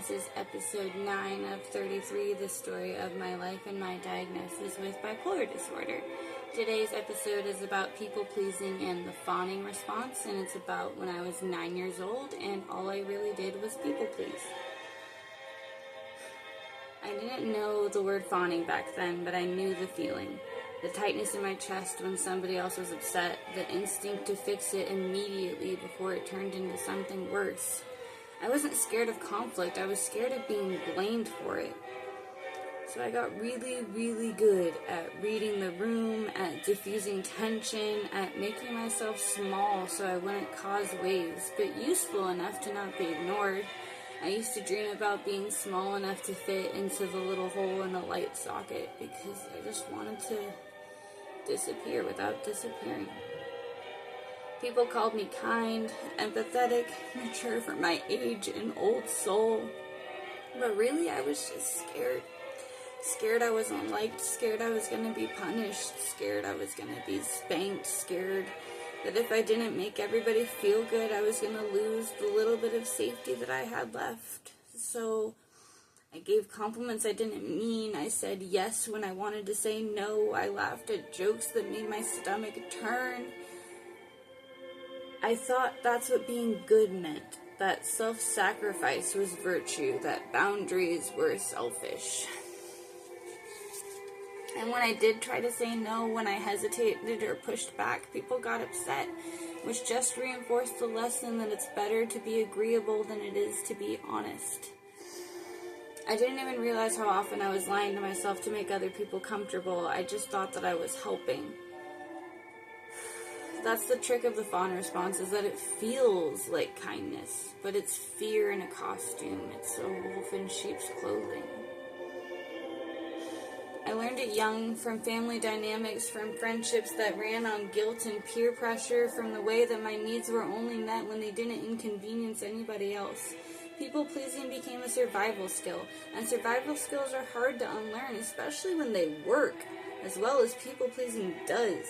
This is episode 9 of 33, the story of my life and my diagnosis with bipolar disorder. Today's episode is about people-pleasing and the fawning response, and it's about when I was 9 years old and all I really did was people-please. I didn't know the word fawning back then, but I knew the feeling. The tightness in my chest when somebody else was upset, the instinct to fix it immediately before it turned into something worse. I wasn't scared of conflict, I was scared of being blamed for it. So I got really good at reading the room, at diffusing tension, at making myself small so I wouldn't cause waves, but useful enough to not be ignored. I used to dream about being small enough to fit into the little hole in the light socket because I just wanted to disappear without disappearing. People called me kind, empathetic, mature for my age, and old soul. But really, I was just scared. Scared I was unliked, scared I was going to be punished, scared I was going to be spanked, scared that if I didn't make everybody feel good, I was going to lose the little bit of safety that I had left. So I gave compliments I didn't mean. I said yes when I wanted to say no. I laughed at jokes that made my stomach turn. I thought that's what being good meant, that self-sacrifice was virtue, that boundaries were selfish. And when I did try to say no, when I hesitated or pushed back, people got upset, which just reinforced the lesson that it's better to be agreeable than it is to be honest. I didn't even realize how often I was lying to myself to make other people comfortable. I just thought that I was helping. That's the trick of the fawn response, is that it feels like kindness, but it's fear in a costume. It's a wolf in sheep's clothing. I learned it young, from family dynamics, from friendships that ran on guilt and peer pressure, from the way that my needs were only met when they didn't inconvenience anybody else. People-pleasing became a survival skill, and survival skills are hard to unlearn, especially when they work, as well as people-pleasing does.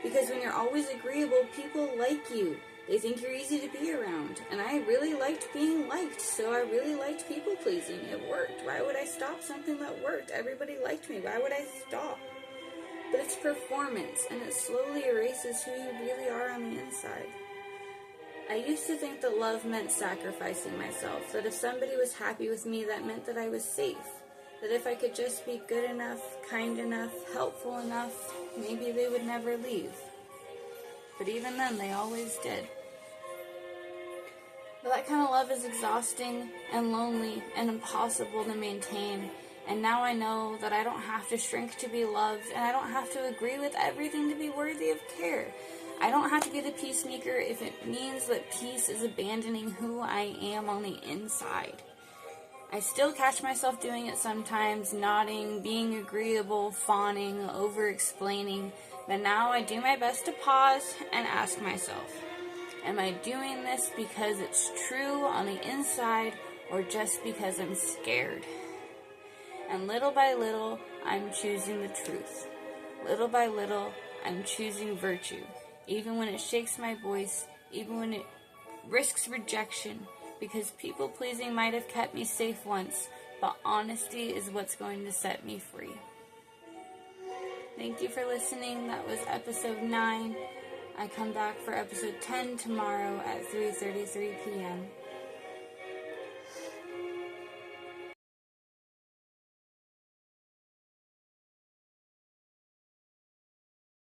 Because when you're always agreeable, people like you. They think you're easy to be around. And I really liked being liked, so I really liked people-pleasing. It worked. Why would I stop something that worked? Everybody liked me. Why would I stop? But it's performance, and it slowly erases who you really are on the inside. I used to think that love meant sacrificing myself, that if somebody was happy with me, that meant that I was safe. That if I could just be good enough, kind enough, helpful enough, maybe they would never leave. But even then, they always did. But that kind of love is exhausting and lonely and impossible to maintain. And now I know that I don't have to shrink to be loved, and I don't have to agree with everything to be worthy of care. I don't have to be the peacemaker if it means that peace is abandoning who I am on the inside. I still catch myself doing it sometimes, nodding, being agreeable, fawning, over-explaining, but now I do my best to pause and ask myself, am I doing this because it's true on the inside or just because I'm scared? And little by little, I'm choosing the truth. Little by little, I'm choosing virtue, even when it shakes my voice, even when it risks rejection, because people-pleasing might have kept me safe once, but honesty is what's going to set me free. Thank you for listening. That was episode 9. I come back for episode 10 tomorrow at 3:33 p.m.